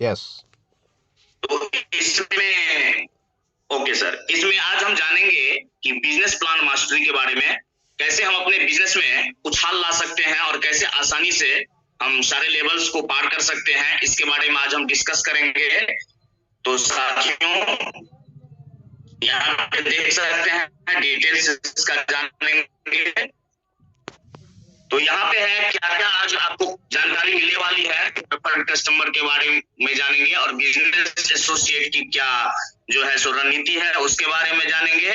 Yes. तो इसमें okay sir, इसमें आज हम जानेंगे कि बिजनेस प्लान मास्टरी के बारे में, कैसे हम अपने बिजनेस में उछाल ला सकते हैं और कैसे आसानी से हम सारे लेवल्स को पार कर सकते हैं, इसके बारे में आज हम डिस्कस करेंगे। तो साथियों, यहाँ पे देख सकते हैं डिटेल्स इसका जानेंगे। तो यहाँ पे है क्या क्या आज आपको जानकारी मिलने वाली है, प्रेफर्ड कस्टमर के बारे में जानेंगे और बिजनेस एसोसिएट की क्या जो है सो रणनीति है उसके बारे में जानेंगे,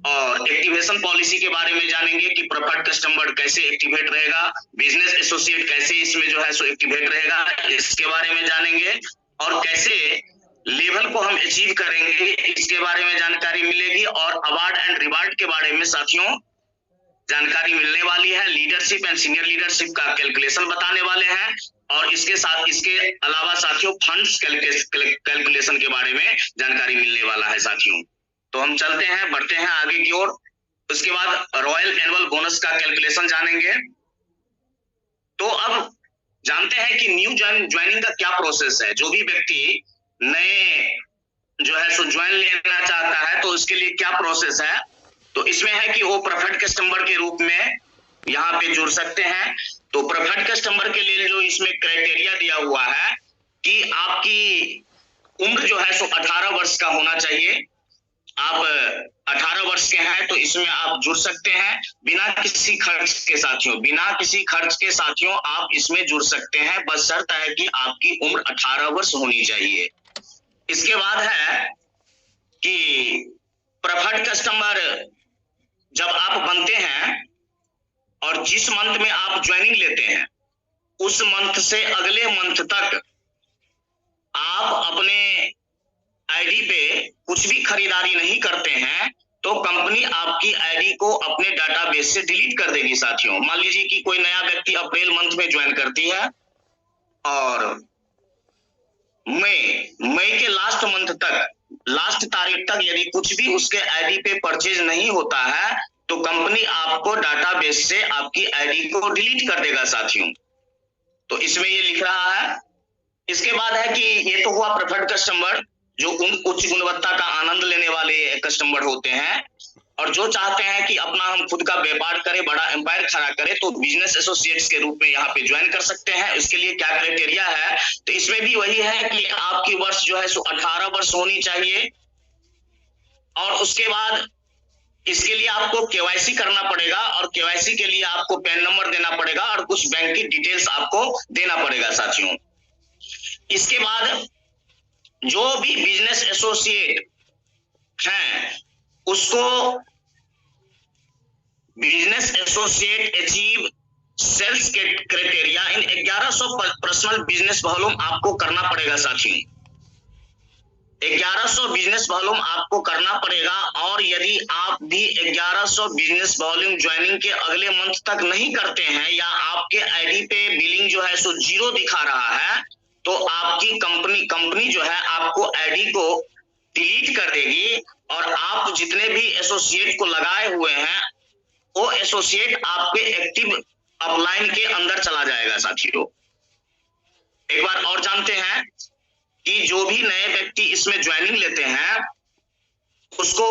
और एक्टिवेशन पॉलिसी के बारे में जानेंगे कि प्रेफर्ड कस्टमर कैसे एक्टिवेट रहेगा, बिजनेस एसोसिएट कैसे इसमें जो है सो एक्टिवेट रहेगा, इसके बारे में जानेंगे, और कैसे लेवल को हम अचीव करेंगे इसके बारे में जानकारी मिलेगी, और अवार्ड एंड रिवार्ड के बारे में साथियों जानकारी मिलने वाली है। लीडरशिप एंड सीनियर लीडरशिप का कैलकुलेशन बताने वाले हैं, और इसके साथ इसके अलावा साथियों फंड्स कैलकुलेशन के बारे में जानकारी मिलने वाला है साथियों। तो हम चलते हैं, बढ़ते हैं आगे की ओर। उसके बाद रॉयल एनुअल बोनस का कैलकुलेशन जानेंगे। तो अब जानते हैं कि न्यू ज्वाइनिंग का क्या प्रोसेस है। जो भी व्यक्ति नए जो है सो ज्वाइन लेना चाहता है तो उसके लिए क्या प्रोसेस है। तो इसमें है कि वो प्रेफर्ड कस्टमर के रूप में यहाँ पे जुड़ सकते हैं। तो प्रेफर्ड कस्टमर के लिए जो इसमें क्राइटेरिया दिया हुआ है कि आपकी उम्र जो है सो 18 वर्ष का होना चाहिए। आप 18 वर्ष के हैं तो इसमें आप जुड़ सकते हैं बिना किसी खर्च के साथियों, बिना किसी खर्च के साथियों आप इसमें जुड़ सकते हैं, बस शर्त है कि आपकी उम्र 18 वर्ष होनी चाहिए। इसके बाद है कि प्रेफर्ड कस्टमर जब आप बनते हैं और जिस मंथ में आप ज्वाइनिंग लेते हैं उस मंथ से अगले मंथ तक आप अपने आईडी पे कुछ भी खरीदारी नहीं करते हैं तो कंपनी आपकी आईडी को अपने डाटाबेस से डिलीट कर देगी साथियों। मान लीजिए कि कोई नया व्यक्ति अप्रैल मंथ में ज्वाइन करती है और मई के लास्ट मंथ तक, लास्ट तारीख तक यदि कुछ भी उसके आईडी पे परचेज नहीं होता है तो कंपनी आपको डाटाबेस से आपकी आईडी को डिलीट कर देगा साथियों। तो इसमें ये लिख रहा है। इसके बाद है कि ये तो हुआ प्रेफर्ड कस्टमर जो उच्च गुणवत्ता का आनंद लेने वाले कस्टमर होते हैं और जो चाहते हैं कि अपना हम खुद का व्यापार करें, बड़ा एम्पायर खड़ा करें, तो बिजनेस एसोसिएट्स के रूप में यहाँ पे ज्वाइन कर सकते हैं। इसके लिए क्या क्राइटेरिया है, तो इसमें भी वही है कि आपकी वर्ष जो है सो 18 वर्ष होनी चाहिए, और उसके बाद इसके लिए आपको केवाईसी करना पड़ेगा, और केवाईसी के लिए आपको पैन नंबर देना पड़ेगा और कुछ बैंक की डिटेल्स आपको देना पड़ेगा साथियों। इसके बाद जो भी बिजनेस एसोसिएट हैं उसको बिजनेस एसोसिएट अचीव सेल्स के क्राइटेरिया इन 1100 पर्सनल बिजनेस वॉल्यूम आपको करना पड़ेगा साथियों। 1100 बिजनेस वॉल्यूम आपको करना पड़ेगा, और यदि आप भी 1100 बिजनेस वॉल्यूम ज्वाइनिंग के अगले मंथ तक नहीं करते हैं या आपके आईडी पे बिलिंग जो है सो 0 दिखा रहा है तो आपकी कंपनी जो है आपको आईडी को डिलीट कर देगी, और आप जितने भी एसोसिएट को लगाए हुए हैं वो एसोसिएट आपके एक्टिव अपलाइन के अंदर चला जाएगा साथियों। एक बार और जानते हैं कि जो भी नए व्यक्ति इसमें ज्वाइनिंग लेते हैं उसको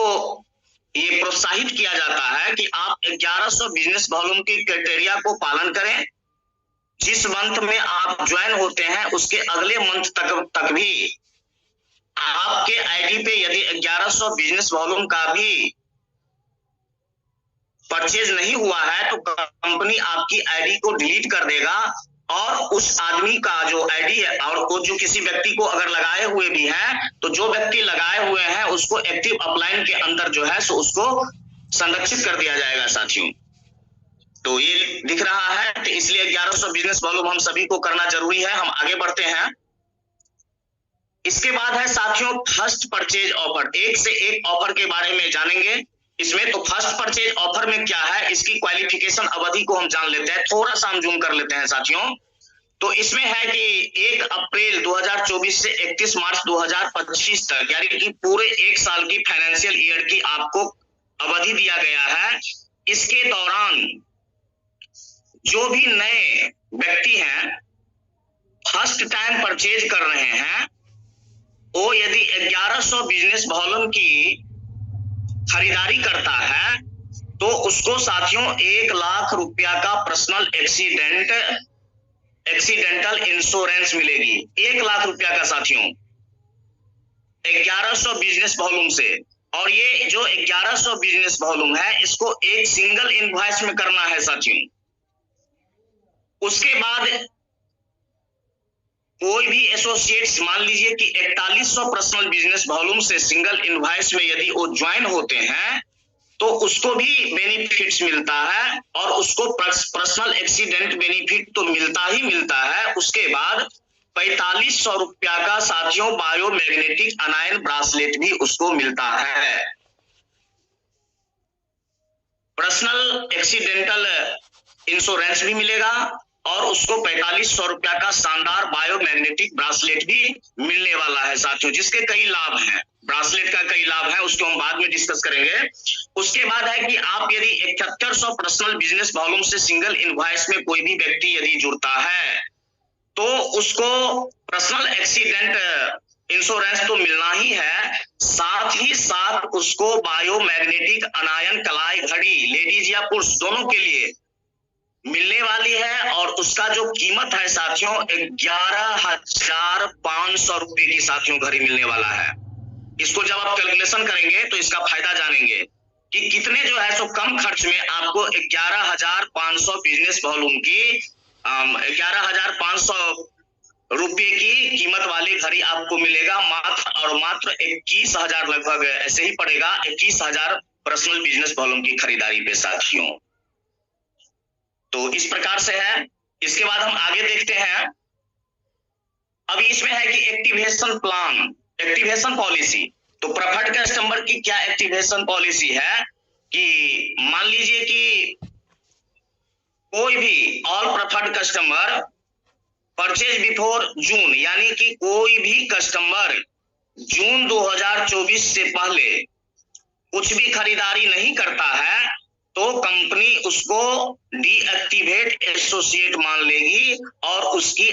ये प्रोत्साहित किया जाता है कि आप 1100 बिजनेस वॉल्यूम की क्राइटेरिया को पालन करें। जिस मंथ में आप ज्वाइन होते हैं उसके अगले मंथ तक भी आपके आईडी पे यदि 1100 बिजनेस वॉल्यूम का भी परचेज नहीं हुआ है तो कंपनी आपकी आईडी को डिलीट कर देगा, और उस आदमी का जो आईडी है और वो जो किसी व्यक्ति को अगर लगाए हुए भी हैं तो जो व्यक्ति लगाए हुए हैं उसको एक्टिव अपलाइन के अंदर जो है सो उसको संरक्षित कर दिया जाएगा साथियों। तो ये दिख रहा है, तो इसलिए 1100 बिजनेस वॉल्यूम हम सभी को करना जरूरी है। हम आगे बढ़ते हैं। इसके बाद है साथियों फर्स्ट परचेज ऑफर। एक से एक ऑफर के बारे में जानेंगे इसमें। तो फर्स्ट परचेज ऑफर में क्या है, इसकी क्वालिफिकेशन अवधि को हम जान लेते हैं, थोड़ा सा हम जूम कर लेते हैं साथियों। तो इसमें है कि 1 अप्रैल 2024 से 31 मार्च 2025 तक, यानी कि पूरे एक साल की फाइनेंशियल ईयर की आपको अवधि दिया गया है। इसके दौरान जो भी नए व्यक्ति हैं फर्स्ट टाइम परचेज कर रहे हैं वो यदि 1100 बिजनेस वॉल्यूम की खरीदारी करता है तो उसको साथियों 1 लाख रुपया का पर्सनल एक्सीडेंटल इंश्योरेंस मिलेगी। 1 लाख रुपया का साथियों, 1100 बिजनेस वॉल्यूम से। और ये जो 1100 बिजनेस वॉल्यूम है इसको एक सिंगल इनवॉइस में करना है साथियों। उसके बाद कोई भी एसोसिएट्स मान लीजिए कि 4100 पर्सनल बिजनेस वॉल्यूम से सिंगल इनवॉइस में यदि वो ज्वाइन होते हैं तो उसको भी बेनिफिट्स मिलता है, और उसको पर्सनल एक्सीडेंट बेनिफिट तो मिलता ही मिलता है। उसके बाद 4500 रुपया का साथियों बायोमैग्नेटिक अनायन ब्रासलेट भी उसको मिलता है। पर्सनल एक्सीडेंटल इंश्योरेंस भी मिलेगा और उसको 4500 रुपया का शानदार बायोमैग्नेटिक ब्रासलेट भी मिलने वाला है साथियों, जिसके कई लाभ हैं। ब्रासलेट का कई लाभ है, उसको हम बाद में डिस्कस करेंगे। उसके बाद है कि आप यदि 7100 पर्सनल बिजनेस वॉल्यूम से सिंगल इनवॉइस में कोई भी व्यक्ति यदि जुड़ता है तो उसको पर्सनल एक्सीडेंट इंश्योरेंस तो मिलना ही है, साथ ही साथ उसको बायोमैग्नेटिक अनायन कलाई घड़ी लेडीज या पुरुष दोनों के लिए मिलने वाली है। और उसका जो कीमत है साथियों 11,500 रुपए की साथियों घड़ी मिलने वाला है। इसको जब आप कैलकुलेशन करेंगे तो इसका फायदा जानेंगे कि कितने जो है सो कम खर्च में आपको 11,500 बिजनेस वॉल्यूम की 11,500 रुपए की कीमत वाली घड़ी आपको मिलेगा मात्र और मात्र 21,000 लगभग ऐसे ही पड़ेगा, 21,000 पर्सनल बिजनेस वॉल्यूम की खरीदारी पे साथियों। तो इस प्रकार से है। इसके बाद हम आगे देखते हैं। अब इसमें है कि एक्टिवेशन प्लान, एक्टिवेशन पॉलिसी। तो प्रेफर्ड कस्टमर की क्या एक्टिवेशन पॉलिसी है कि मान लीजिए कि कोई भी all preferred customer purchase before June, यानी कि कोई भी कस्टमर जून 2024 से पहले कुछ भी खरीदारी नहीं करता है तो कंपनी उसको डीएक्टिवेट एसोसिएट मान लेगी और उसकी